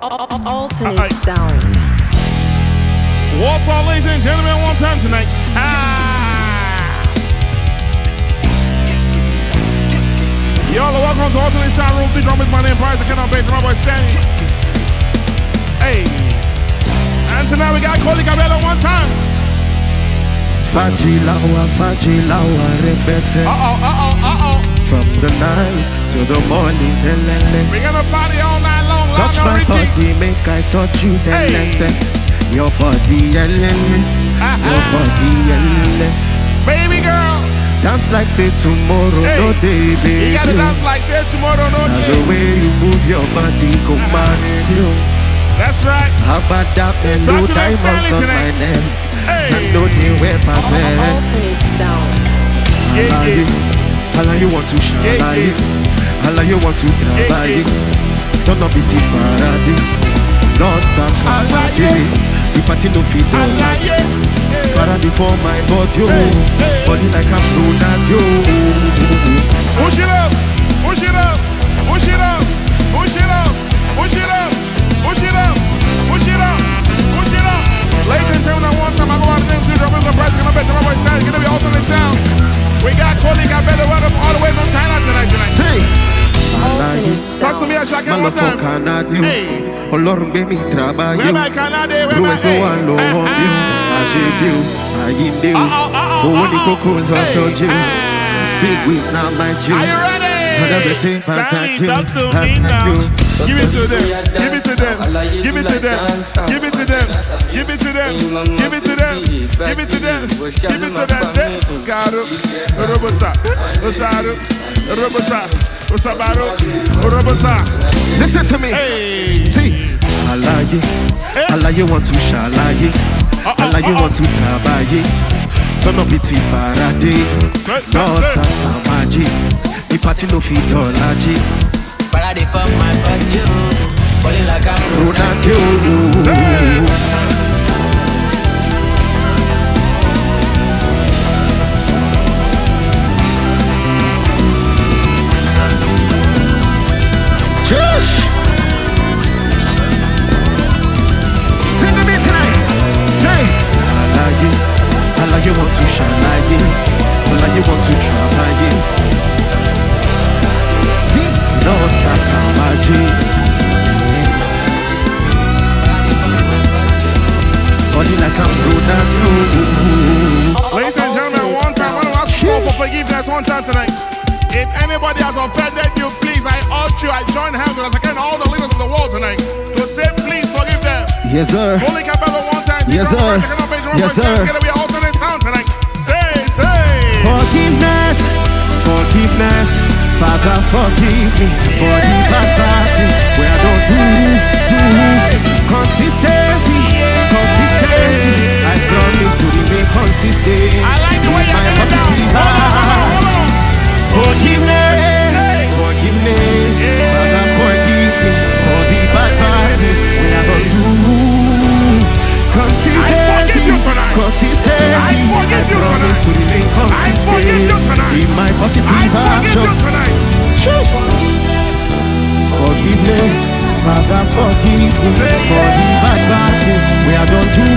Alternate sound. What's up, ladies and gentlemen, one time tonight. Y'all are welcome to Alternate Sound Room. The drum is my name, Bryce. I cannot beat drum boy standing. Hey. And tonight we got Kholi one time. Fajilawa, repete. From the night till the morning, we're gonna party all night long. Touch my body, make I touch you, say. Your body, your body, baby girl. Dance like say tomorrow, no day, baby. You gotta dance like say tomorrow, no day. The way you move your body, come on, you. That's right. How about that mellow diamonds on my neck? And no new weapon. Alternate sound. Hala you want to shine, hala you want to grab, turn up it parade, Lord Sakamaji, the party no fit don't like parade for my body, body like I'm blown at you. Push it up, push it up, push it up, push it up, push it up, push it up, push it up, push it up. Ladies and gentlemen, one time I go out of them two drummers, the price is gonna bet the rubber stand, it's gonna be alternate sound. We got Kholi, got better weather all the way from China tonight. Say, talk to me, I shall get one time. Hey, Olorun gbé mi trabayo. Where my Canada, where my hey. I shape you, I give you. Owó ní kókó lọ́sọ̀jú. Big wins now my Jew. Are you ready? Stanley, talk to me now. Give it to them, give it to them, give it to them, give it to them, give it to them, give it to them, give it to them, give it to them. Say, Caro, Robosa, Osaru, Robosa, Osabaru, Robosa. Listen to me. Hey. See, Allah you want to shalaye, Allah you want to trabaye. Turn up it Faraday, Lord Sakamaji. The party no fit dolaji. Parade for my body, body like I'm Ronaldo. Josh, sing to me tonight. Say, Allah you want to shine like it, Allah you want to try. Lord Sakamaji, body like I'm Ronaldo. Ladies and gentlemen, one time, I want to ask for forgiveness one time tonight. If anybody has offended you, please, I urge you, I join hands with us again, all the leaders of the world tonight, to say, please forgive them. Yes, sir. Kholi one time. Yes, sir. Yes, sir. It's gonna be an alternate sound tonight. Say. Forgiveness, forgiveness. Father, forgive me for the bad parties where I don't do. Consistency. I promise to remain consistent. I like the way my positive heart. Forgiveness. Father, forgive me for the bad parties where I don't do. Consistency. I promise to remain consistent in my positive action. Forgiveness, Father, forgive me for the bad parties where I don't do.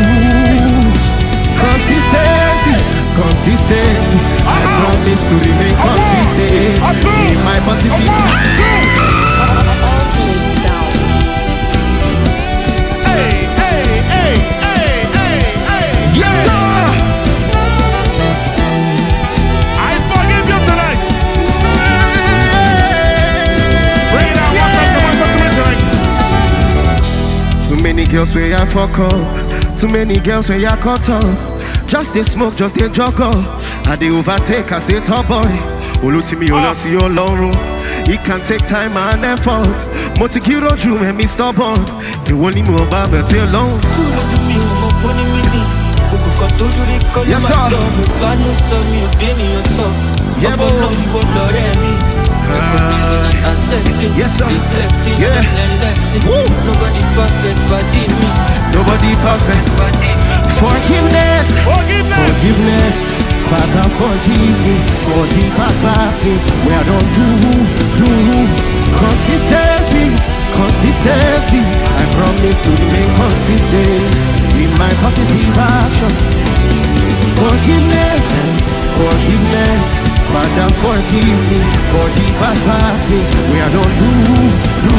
Consistency, I promise to remain consistent in my positive action. Yes, sir. I forgive you tonight. Bring it down, one time tonight. Too many girls where I fuck up, too many girls where I cut off. Just they smoke, just they jog up. And they overtake, I say top boy. Olutimi Olasi Olorun. It can take time and effort. Motikiro Drew and me stubborn. The only move about me say alone. Yes, sir. Yeah, boy. Yes, sir. Yeah. Woo. Nobody perfect. Forgiveness. Father, forgive me for the bad parties where I don't do. Consistency. I is to remain consistent in my positive action. Forgiveness, forgiveness, Father forgive me for the bad practice we are not do.